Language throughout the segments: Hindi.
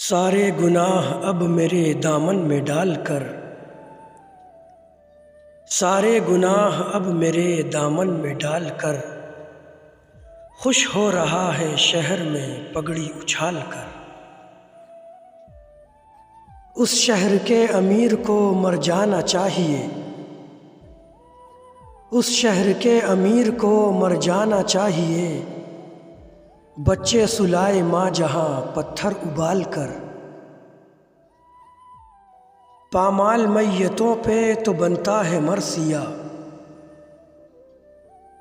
सारे गुनाह अब मेरे दामन में डालकर, सारे गुनाह अब मेरे दामन में डालकर, खुश हो रहा है शहर में पगड़ी उछाल कर। उस शहर के अमीर को मर जाना चाहिए, उस शहर के अमीर को मर जाना चाहिए। बच्चे सुलाए माँ जहाँ पत्थर उबाल कर। पामाल मैयतों पे तो बनता है मरसिया,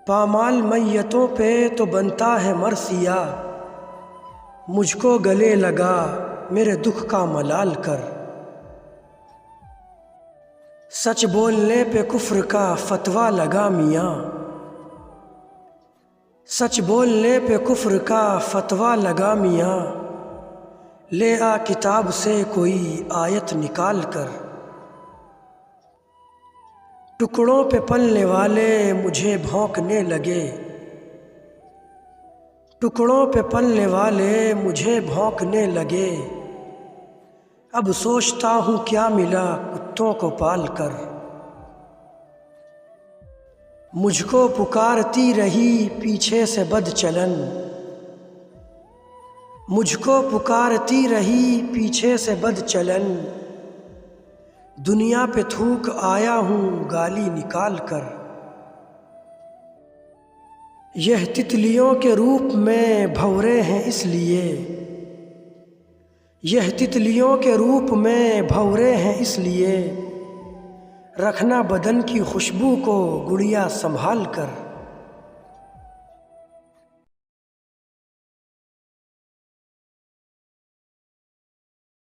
पामाल मैयतों पे तो बनता है मरसिया। मुझको गले लगा मेरे दुख का मलाल कर। सच बोलने पे कुफ्र का फतवा लगा मियाँ, सच बोलने पे कुफ्र का फतवा लगा मियाँ। ले आ किताब से कोई आयत निकाल कर। टुकड़ों पे पलने वाले मुझे भौंकने लगे, टुकड़ों पे पलने वाले मुझे भौंकने लगे। अब सोचता हूँ क्या मिला कुत्तों को पाल कर। मुझको पुकारती रही पीछे से बदचलन, मुझको पुकारती रही पीछे से बदचलन। दुनिया पे थूक आया हूँ गाली निकाल कर। यह तितलियों के रूप में भंवरे हैं इसलिए, यह तितलियों के रूप में भंवरे हैं इसलिए। रखना बदन की खुशबू को गुड़िया संभाल कर।